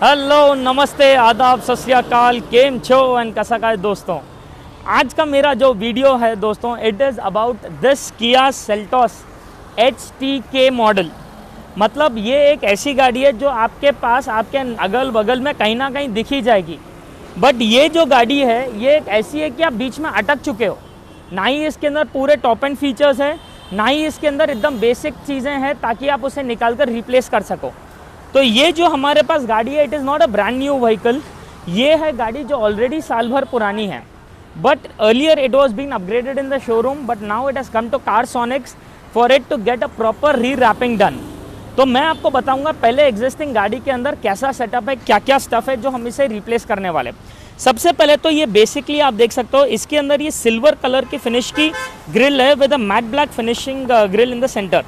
Hello, नमस्ते, आदाब, सत श्री अकाल, केम छो एंड कैसा का है दोस्तों। आज का मेरा जो वीडियो है दोस्तों, it is about this Kia Seltos HTK model. मतलब ये एक ऐसी गाड़ी है जो आपके पास आपके अगल बगल में कहीं ना कहीं दिखी जाएगी। बट ये जो गाड़ी है ये एक ऐसी है कि आप बीच में अटक चुके हो। ना ही इसके अंदर पूरे टॉप एंड फीचर्स हैं, ना ही इसके अंदर एकदम बेसिक चीज़ें हैं ताकि आप उसे निकाल कर रिप्लेस कर सको। तो ये जो हमारे पास गाड़ी है, it is not a brand new vehicle. ये है गाड़ी जो ऑलरेडी साल भर पुरानी है, but earlier it was been upgraded in the showroom, but now it has come to Carsonics for it to get a proper rewrapping done. तो मैं आपको बताऊंगा पहले एग्जिस्टिंग गाड़ी के अंदर कैसा सेटअप है, क्या क्या स्टफ़ है जो हम इसे रिप्लेस करने वाले। सबसे पहले तो ये बेसिकली आप देख सकते हो, इसके अंदर ये सिल्वर कलर की फिनिश की ग्रिल है with a matte black finishing grill in the centre.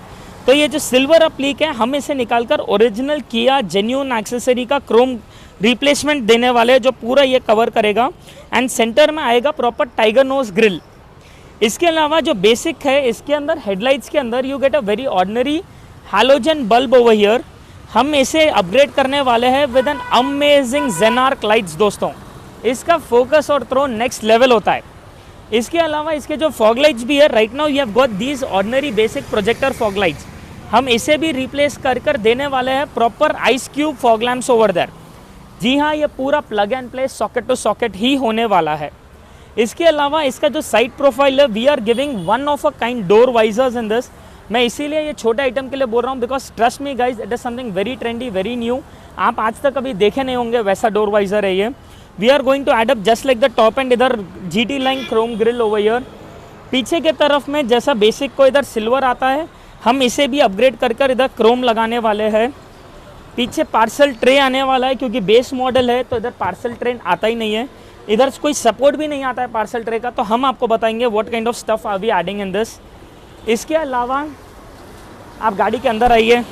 तो ये जो सिल्वर अप्लीक है, हम इसे निकालकर ओरिजिनल किया जेन्युइन एक्सेसरी का क्रोम रिप्लेसमेंट देने वाले हैं, जो पूरा ये कवर करेगा। एंड सेंटर में आएगा प्रॉपर टाइगर नोज ग्रिल। इसके अलावा जो बेसिक है, इसके अंदर हेडलाइट्स के अंदर you get a very ordinary halogen bulb over here. हम इसे अपग्रेड करने वाले हैं विद एन अमेजिंग जेनार्क लाइट्स दोस्तों। इसका फोकस और थ्रो नेक्स्ट लेवल होता है। इसके अलावा इसके जो फॉग लाइट्स भी है, right now you have got these ordinary basic projector fog lights. हम इसे भी रिप्लेस कर देने वाले हैं proper ice cube fog lamps over there. जी हाँ, ये पूरा plug and play socket to socket ही होने वाला है। इसके अलावा इसका जो साइड प्रोफाइल है, we are giving one of a kind door visors in this. मैं इसीलिए ये छोटे आइटम के लिए बोल रहा हूँ, because trust me guys, it is something very trendy, very new. आप आज तक कभी देखे नहीं होंगे वैसा डोर वाइजर है ये। We are going to add up just like the top end इधर GT line chrome grille over here. पीछे के तरफ में जैसा बेसिक को इधर सिल्वर आता है, हम इसे भी अपग्रेड कर इधर क्रोम लगाने वाले हैं। पीछे पार्सल ट्रे आने वाला है, क्योंकि बेस मॉडल है तो इधर पार्सल ट्रे आता ही नहीं है। इधर कोई सपोर्ट भी नहीं आता है पार्सल ट्रे का, तो हम आपको बताएंगे what kind of stuff are we adding in this. इसके अलावा आप गाड़ी के अंदर आइए।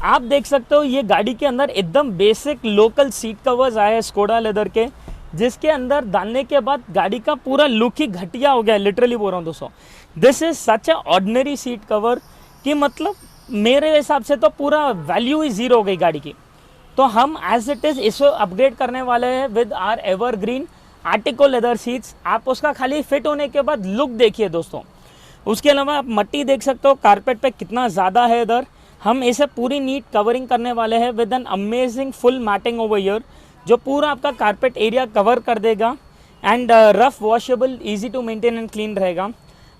आप देख सकते हो ये गाड़ी के अंदर एकदम बेसिक लोकल सीट कवर्स आए हैं स्कोडा लेदर के, जिसके अंदर डालने के बाद गाड़ी का पूरा लुक ही घटिया हो गया है। लिटरली बोल रहा हूँ दोस्तों, this is such a ordinary seat cover कि मतलब मेरे हिसाब से तो पूरा वैल्यू ही जीरो हो गई गाड़ी की। तो हम एज इट इज़ इसको अपग्रेड करने वाले हैं with our evergreen Artico leather seats. आप उसका खाली फिट होने के बाद लुक देखिए दोस्तों। उसके अलावा आप मट्टी देख सकते हो कारपेट पे कितना ज़्यादा है इधर। हम इसे पूरी नीट कवरिंग करने वाले हैं with an amazing full matting over here, जो पूरा आपका कारपेट एरिया कवर कर देगा। And rough washable, easy to maintain and clean रहेगा।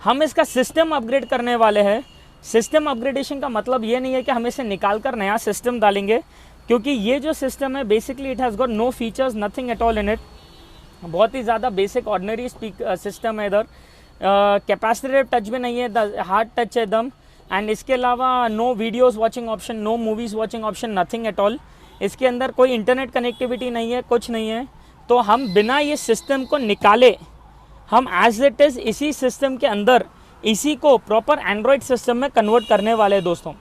हम इसका सिस्टम अपग्रेड करने वाले हैं। सिस्टम अपग्रेडेशन का मतलब ये नहीं है कि हम इसे निकाल कर नया सिस्टम डालेंगे, क्योंकि ये जो सिस्टम है basically it has got no features, nothing at all in it. बहुत ही ज़्यादा बेसिक ऑर्डिनरी सिस्टम है इधर। कैपेसिटिव टच भी नहीं है, हार्ड टच है एकदम। एंड इसके अलावा no videos watching option, no movies watching option, nothing at all. इसके अंदर कोई इंटरनेट कनेक्टिविटी नहीं है, कुछ नहीं है। तो हम बिना ये सिस्टम को निकाले, हम एज इट इज़ इसी सिस्टम के अंदर इसी को प्रॉपर एंड्रॉयड सिस्टम में कन्वर्ट करने वाले हैं दोस्तों।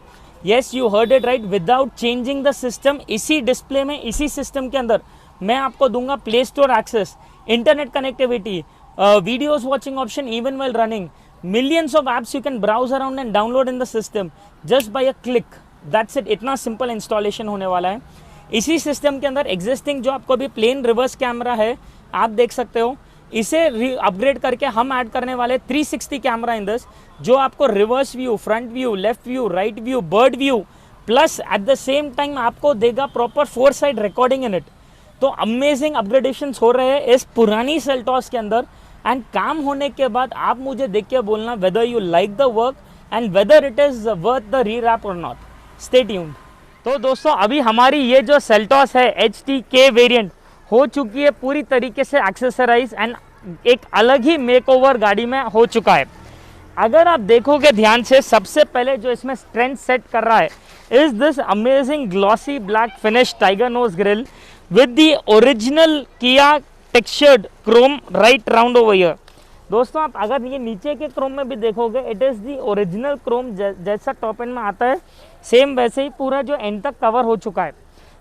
Yes, you heard it right, without changing the system. इसी डिस्प्ले में, इसी सिस्टम के अंदर मैं आपको दूंगा play store access, internet connectivity, videos watching option even well running, millions of apps you can browse around and download in the system just by a click. That's it. इतना simple installation होने वाला है। इसी system के अंदर existing जो आपको अभी प्लेन रिवर्स कैमरा है, आप देख सकते हो, इसे अपग्रेड करके हम ऐड करने वाले 360 कैमरा इन दिस, जो आपको reverse view, front view, left view, right view, bird view, plus at the same time आपको देगा proper 4 side recording in it. तो अमेजिंग अपग्रेडेशन हो रहे हैं इस पुरानी सेल्टोस के अंदर। एंड काम होने के बाद आप मुझे देख के बोलना whether you like the work and whether it is worth the rewrap or not. Stay tuned. तो दोस्तों, अभी हमारी ये जो सेल्टोस है HTK वेरिएंट हो चुकी है पूरी तरीके से एक्सेसराइज एंड एक अलग ही मेकओवर गाड़ी में हो चुका है। अगर आप देखोगे ध्यान से, सबसे पहले जो इसमें स्ट्रेंथ सेट कर रहा है is this amazing glossy black finish tiger nose grille with the original Kia textured chrome right round over here. दोस्तों, आप अगर ये नीचे के क्रोम में भी देखोगे, it is the original Chrome, जैसा टॉप एंड में आता है सेम वैसे ही पूरा जो एंड तक कवर हो चुका है।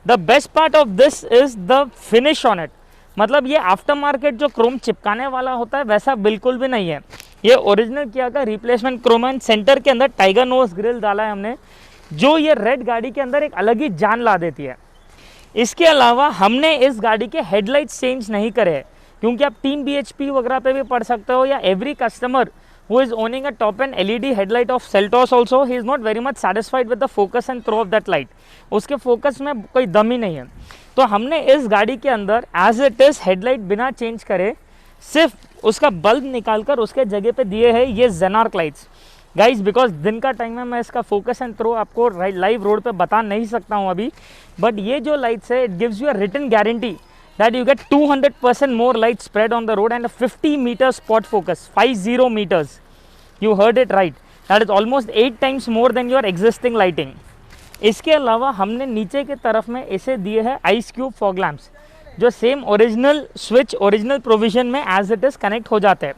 The best part of this is the finish on it. मतलब ये आफ्टर मार्केट जो क्रोम चिपकाने वाला होता है वैसा बिल्कुल भी नहीं है। ये ओरिजिनल किया का रिप्लेसमेंट क्रोम, सेंटर के अंदर टाइगर नोज ग्रिल डाला है हमने, जो ये रेड गाड़ी के अंदर एक अलग ही जान ला देती है। इसके अलावा हमने इस गाड़ी के हेडलाइट्स चेंज नहीं करे हैं, क्योंकि आप 3 bhp वगैरह पे भी पढ़ सकते हो, या every customer who is owning a top end LED headlight of Seltos also, he is not very much satisfied with the focus and throw of that light. उसके फोकस में कोई दम ही नहीं है। तो हमने इस गाड़ी के अंदर एज इट इज हेडलाइट बिना चेंज करे, सिर्फ उसका बल्ब निकाल कर उसके जगह पे दिए हैं ये जेनार्क लाइट्स। गाइज बिकॉज दिन का टाइम है, मैं इसका फोकस एंड थ्रो आपको लाइव रोड पे बता नहीं सकता हूँ अभी, बट ये जो लाइट्स है, it gives you a written guarantee that you get 200% more light spread on the road and a 50 meter spot focus, 50 meters, you heard it right, that is almost 8 times more than your existing lighting। इसके अलावा हमने नीचे के तरफ में इसे दिए हैं आइस क्यूब फॉग लैम्प्स, जो same original switch original provision में एज इट इज कनेक्ट हो जाते हैं।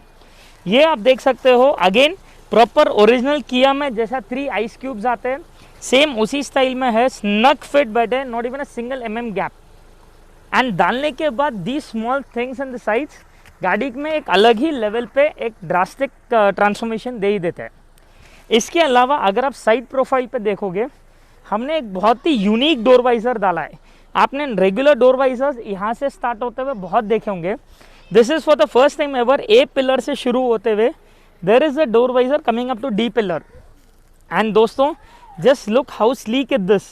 ये आप देख सकते हो अगेन प्रॉपर ओरिजिनल किया में जैसा 3 आइस क्यूब्स आते हैं, सेम उसी स्टाइल में है, स्नक फिट बैठे, not even a single gap. And डालने के बाद the small things in the sides गाड़ी में एक अलग ही लेवल पे एक ड्रास्टिक ट्रांसफॉर्मेशन दे ही देता है। इसके अलावा अगर आप साइड प्रोफाइल पे देखोगे, हमने एक बहुत ही यूनिक डोर वाइजर डाला है। आपने रेगुलर डोर वाइजर्स यहाँ से स्टार्ट होते हुए बहुत देखे होंगे, this is for the first time ever a pillar से शुरू होते हुए there is a door visor coming up to the pillar. And दोस्तों just look how sleek is this,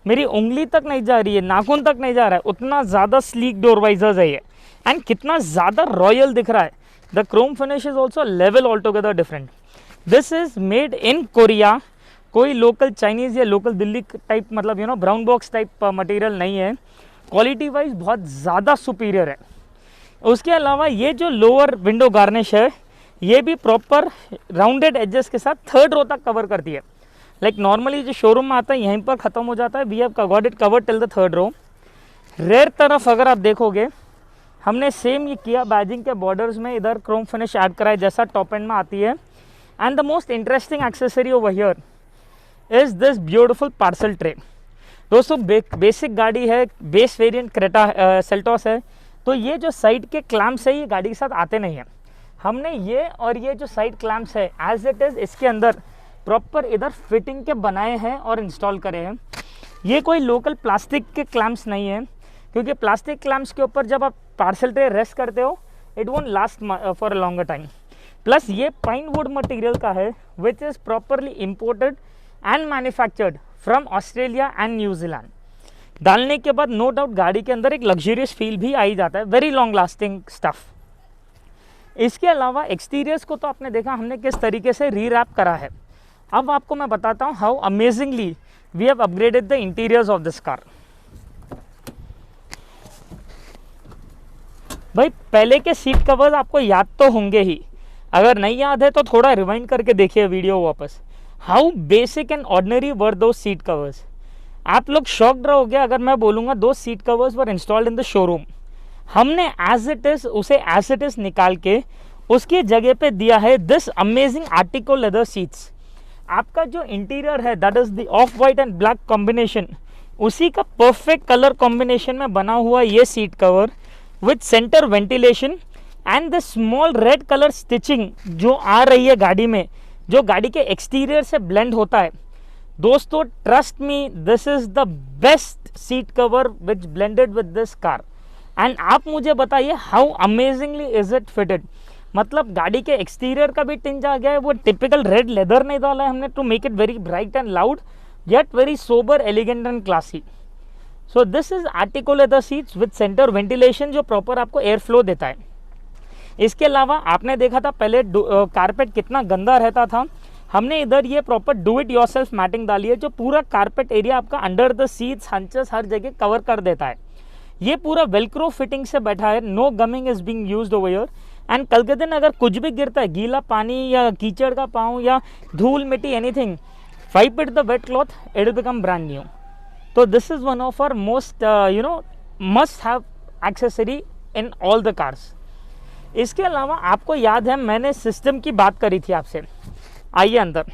मेरी उंगली तक नहीं जा रही है, नाखून तक नहीं जा रहा है, उतना ज़्यादा स्लीक डोर वाइजर्स है ये। एंड कितना ज़्यादा रॉयल दिख रहा है। The Chrome finish is also level all together different. This is made in Korea, कोई लोकल चाइनीज़ या लोकल दिल्ली टाइप मतलब ब्राउन बॉक्स टाइप मटेरियल नहीं है। क्वालिटी वाइज बहुत ज़्यादा सुपीरियर है। उसके अलावा ये जो लोअर विंडो गार्निश है, ये भी प्रॉपर राउंडेड एजेस के साथ 3rd रो तक कवर करती है। लाइक नॉर्मली जो शोरूम में आता है यहीं पर ख़त्म हो जाता है, we have got it covered till the 3rd row. Rear तरफ अगर आप देखोगे, हमने सेम ये किया बैजिंग के बॉर्डर्स में इधर क्रोम फिनिश ऐड करा है जैसा टॉप एंड में आती है। And the most interesting accessory over here is this beautiful parcel tray. दोस्तों बेसिक गाड़ी है, बेस वेरिएंट क्रेटा सेल्टॉस है, तो ये जो साइड के क्लैम्प्स है ये गाड़ी के साथ आते नहीं हैं। हमने ये और ये जो साइड क्लैम्प्स है एज इट इज़ इसके अंदर प्रॉपर इधर फिटिंग के बनाए हैं और इंस्टॉल करे हैं। ये कोई लोकल प्लास्टिक के क्लैम्प्स नहीं है, क्योंकि प्लास्टिक क्लैम्प्स के ऊपर जब आप पार्सल ट्रे रेस्ट करते हो it won't last for a longer time. Plus ये पाइन वुड मटेरियल का है which is properly imported and manufactured from Australia and New Zealand. डालने के बाद नो डाउट गाड़ी के अंदर एक लग्जरियस फील भी आ ही जाता है, वेरी लॉन्ग लास्टिंग स्टफ। इसके अलावा एक्सटीरियर्स को तो आपने देखा हमने किस तरीके से रीरैप करा है। अब आपको मैं बताता हूँ how amazingly we have upgraded the interiors of this car. भाई पहले के सीट कवर्स आपको याद तो होंगे ही, अगर नहीं याद है तो थोड़ा रिवाइंड करके देखिए वीडियो वापस। हाउ बेसिक एंड ऑर्डिनरी वर दो सीट कवर्स। आप लोग शॉक्ड रहोगे अगर मैं बोलूँगा दो seat covers were installed in the showroom. हमने एज इट इज़ उसे एज इट इज़ निकाल के उसकी जगह पे दिया है this amazing Artico leather seats. आपका जो इंटीरियर है that is the of white and black combination, उसी का परफेक्ट कलर कॉम्बिनेशन में बना हुआ ये seat cover with centre ventilation and the small red colour stitching जो आ रही है गाड़ी में, जो गाड़ी के एक्सटीरियर से ब्लेंड होता है। दोस्तों trust me, this is the best seat cover which blended with this car. And आप मुझे बताइए how amazingly is it fitted. मतलब गाड़ी के एक्सटीरियर का भी टिंज आ गया है, वो टिपिकल रेड लेदर नहीं डाला है हमने to make it very bright and loud yet very sober elegant and classy. So this is Artico leather seats with centre ventilation जो प्रॉपर आपको एयर फ्लो देता है। इसके अलावा आपने देखा था पहले कारपेट कितना गंदा रहता था, हमने इधर ये proper do it yourself matting डाली है जो पूरा कारपेट एरिया आपका अंडर द सीट्स हंचेस हर जगह कवर कर देता है। ये पूरा वेलक्रो फिटिंग से बैठा है, no gumming is being used over here. And कल के दिन अगर कुछ भी गिरता है, गीला पानी या कीचड़ का पाँव या धूल मिट्टी anything, wipe it the wet cloth, it will become brand new. तो this is one of our most must have accessory in all the cars. इसके अलावा आपको याद है मैंने सिस्टम की बात करी थी आपसे, आइए अंदर।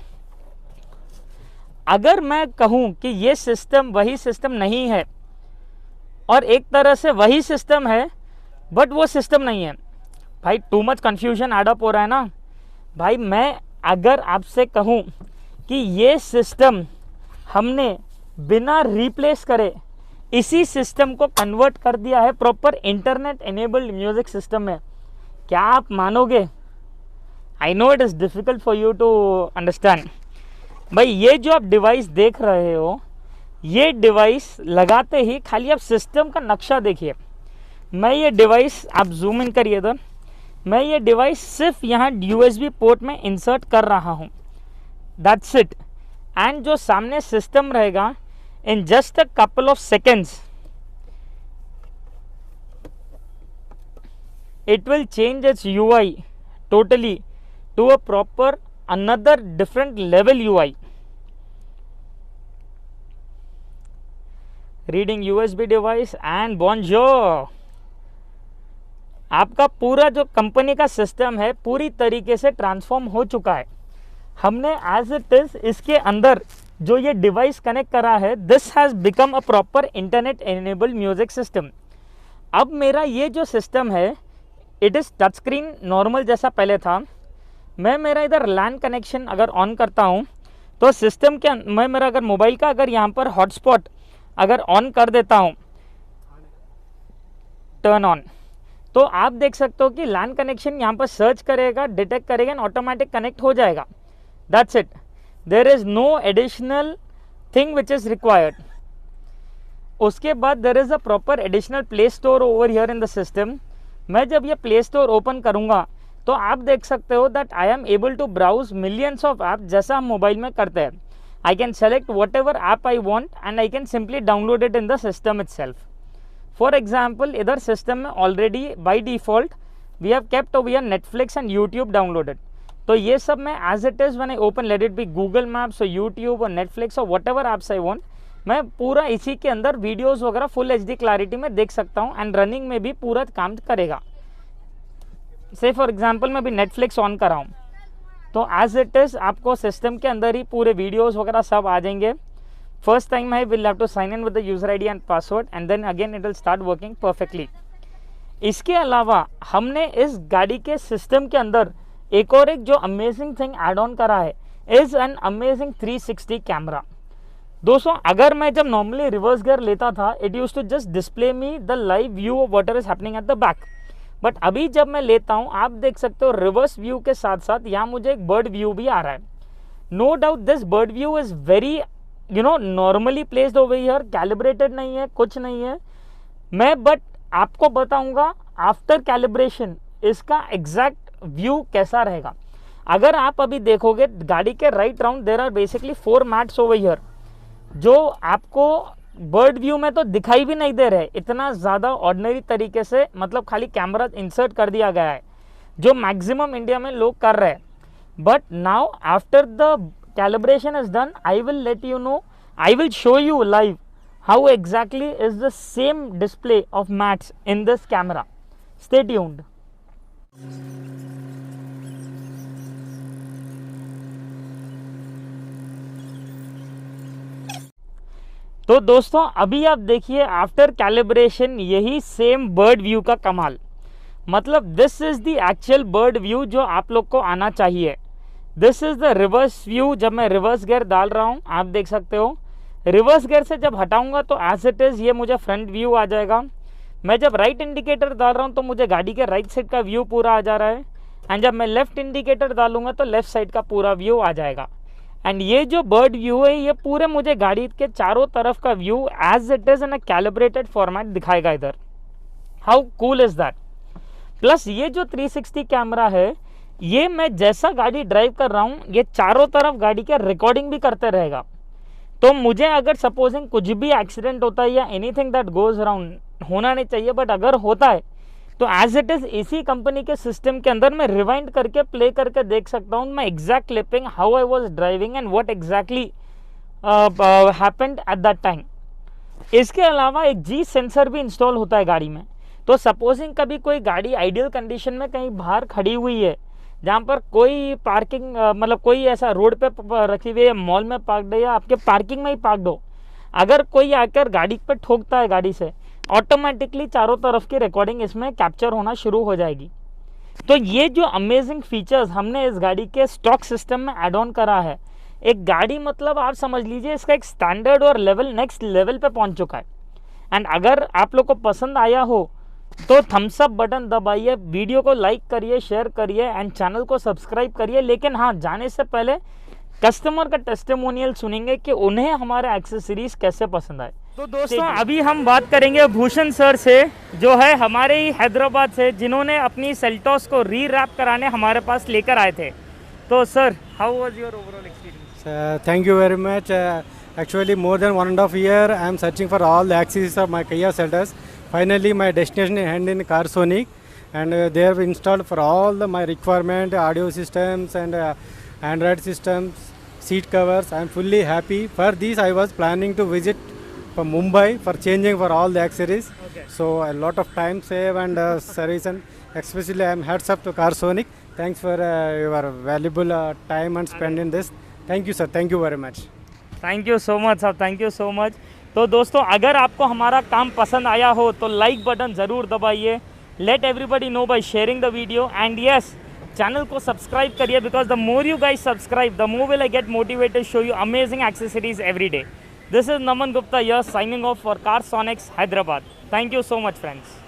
अगर मैं कहूं कि ये सिस्टम वही सिस्टम नहीं है और एक तरह से वही सिस्टम है बट वो सिस्टम नहीं है, भाई टू मच कंफ्यूजन एडअप हो रहा है ना। भाई मैं अगर आपसे कहूँ कि ये सिस्टम हमने बिना रिप्लेस करे इसी सिस्टम को कन्वर्ट कर दिया है proper internet enabled music system में, क्या आप मानोगे? I know it is difficult for you to understand. भाई ये जो आप डिवाइस देख रहे हो, ये डिवाइस लगाते ही खाली आप सिस्टम का नक्शा देखिए। मैं ये डिवाइस, आप जूम इन करिए इधर, मैं ये डिवाइस सिर्फ यहाँ USB पोर्ट में इंसर्ट कर रहा हूँ, दैट्स इट। एंड जो सामने सिस्टम रहेगा, in just a couple of seconds it will change its UI totally to a proper another different level UI. Reading USB device and bonjour, आपका पूरा जो कंपनी का सिस्टम है पूरी तरीके से ट्रांसफॉर्म हो चुका है। हमने एज इट इज इसके अंदर जो ये डिवाइस कनेक्ट करा है, this has become a proper internet enabled music system. अब मेरा ये जो सिस्टम है, it is touch screen normal जैसा पहले था। मैं मेरा इधर लैन कनेक्शन अगर ऑन करता हूँ तो सिस्टम के मैं मेरा अगर मोबाइल का अगर यहाँ पर हॉटस्पॉट अगर ऑन कर देता हूँ, टर्न ऑन, तो आप देख सकते हो कि लैन कनेक्शन यहाँ पर सर्च करेगा, डिटेक्ट करेगा एंड ऑटोमेटिक कनेक्ट हो जाएगा। That's it, there is no additional thing which is required. उसके बाद there is a proper additional play store over here in the system. मैं जब ये प्ले स्टोर ओपन करूँगा तो आप देख सकते हो that I am able to browse millions of app, जैसा हम मोबाइल में करते हैं। I can select whatever app I want and I can simply download it in the system itself. For example, इधर system में already by default we have kept over Netflix and YouTube downloaded. तो ये सब मैं as it is when I open, let it be Google Maps और YouTube और Netflix और what ever apps I want, मैं पूरा इसी के अंदर वीडियोस वगैरह फुल HD क्लैरिटी में देख सकता हूँ एंड रनिंग में भी पूरा काम करेगा। से फॉर एग्जांपल मैं भी नेटफ्लिक्स ऑन कर रहा हूँ तो एज इट इज़ आपको सिस्टम के अंदर ही पूरे वीडियोस वगैरह सब आ जाएंगे। First time I will have to sign in with the user ID and password and then again it will start working perfectly. इसके अलावा हमने इस गाड़ी के सिस्टम के अंदर एक और एक जो अमेजिंग थिंग एड ऑन करा है, इज़ एन अमेजिंग 360 कैमरा। दोस्तों, अगर मैं जब नॉर्मली रिवर्स गियर लेता था, it use to just display me the live view of what is happening at the back, but अभी जब मैं लेता हूँ आप देख सकते हो रिवर्स व्यू के साथ साथ यहाँ मुझे एक बर्ड व्यू भी आ रहा है। No doubt this bird view is very normally placed over here, calibrated नहीं है, कुछ नहीं है। मैं बट आपको बताऊंगा आफ्टर कैलिब्रेशन इसका एग्जैक्ट व्यू कैसा रहेगा। अगर आप अभी देखोगे गाड़ी के right round there are basically 4 mats over here, जो आपको बर्ड व्यू में तो दिखाई भी नहीं दे रहे, इतना ज़्यादा ऑर्डिनरी तरीके से, मतलब खाली कैमरा इंसर्ट कर दिया गया है, जो मैक्सिमम इंडिया में लोग कर रहे हैं। But now after the calibration is done, I will let you know, I will show you live how exactly is the same display of mats in this camera. Stay tuned. तो दोस्तों अभी आप देखिए आफ्टर कैलिब्रेशन यही same bird view का कमाल, मतलब this is the actual bird view जो आप लोग को आना चाहिए। This is the reverse view. जब मैं रिवर्स गियर डाल रहा हूँ आप देख सकते हो, रिवर्स गियर से जब हटाऊंगा तो एज इट इज़ ये मुझे फ्रंट व्यू आ जाएगा। मैं जब राइट इंडिकेटर डाल रहा हूँ तो मुझे गाड़ी के राइट साइड का व्यू पूरा आ जा रहा है, एंड जब मैं लेफ्ट इंडिकेटर डालूंगा तो लेफ्ट साइड का पूरा व्यू आ जाएगा। एंड ये जो बर्ड व्यू है ये पूरे मुझे गाड़ी के चारों तरफ का view as it is in a calibrated format दिखाएगा इधर। How cool is that. Plus ये जो 360 कैमरा है, ये मैं जैसा गाड़ी ड्राइव कर रहा हूँ ये चारों तरफ गाड़ी के रिकॉर्डिंग भी करते रहेगा। तो मुझे अगर सपोजिंग कुछ भी एक्सीडेंट होता है या एनीथिंग दैट गोज अराउंड, होना नहीं चाहिए बट अगर होता है तो एज इट इज़ इसी कंपनी के सिस्टम के अंदर मैं रिवाइंड करके प्ले करके देख सकता हूँ मैं exact clipping how I was driving and what exactly happened at that time. इसके अलावा एक G सेंसर भी इंस्टॉल होता है गाड़ी में। तो सपोजिंग कभी कोई गाड़ी आइडियल कंडीशन में कहीं बाहर खड़ी हुई है जहाँ पर कोई पार्किंग मतलब कोई ऐसा रोड पे रखी हुई है, मॉल में पार्कड है या आपके पार्किंग में ही पार्कड हो, अगर कोई आकर गाड़ी पे ठोकता है गाड़ी से, ऑटोमेटिकली चारों तरफ की रिकॉर्डिंग इसमें कैप्चर होना शुरू हो जाएगी। तो ये जो अमेजिंग फीचर्स हमने इस गाड़ी के स्टॉक सिस्टम में ऐड ऑन करा है, एक गाड़ी मतलब आप समझ लीजिए इसका एक स्टैंडर्ड और लेवल नेक्स्ट लेवल पे पहुंच चुका है। एंड अगर आप लोग को पसंद आया हो तो थम्स अप बटन दबाइए, वीडियो को लाइक करिए, शेयर करिए एंड चैनल को सब्सक्राइब करिए। लेकिन हाँ, जाने से पहले कस्टमर का टेस्टिमोनियल सुनेंगे कि उन्हें हमारे एक्सेसरीज कैसे पसंद आए। तो दोस्तों अभी हम बात करेंगे भूषण सर से, जो है हमारे ही हैदराबाद से, जिन्होंने अपनी सेल्टोस को री रैप कराने हमारे पास लेकर आए थे। तो sir, how was your overall experience? Thank you very much. Actually, more than 1.5 year, I am searching for all the accessories of my Kia Seltos. Finally, my destination hand in Carsonic, and they have installed for all my requirement, audio systems and Android systems, seat covers. I am fully happy. For this, I was planning to visit for Mumbai for changing for all the accessories. Okay. So a lot of time save and service, and especially I am heads up to Carsonic. Thanks for your valuable time and spend in this. Thank you sir, thank you very much. Thank you so much साहब, thank you so much. तो दोस्तों अगर आपको हमारा काम पसंद आया हो तो लाइक बटन ज़रूर दबाइए, let everybody know by sharing the video, and yes, channel को सब्सक्राइब करिए, because the more you guys subscribe the more will I get motivated show you amazing accessories every day. This is Naman Gupta, your signing off for Carsonics Hyderabad. Thank you so much friends.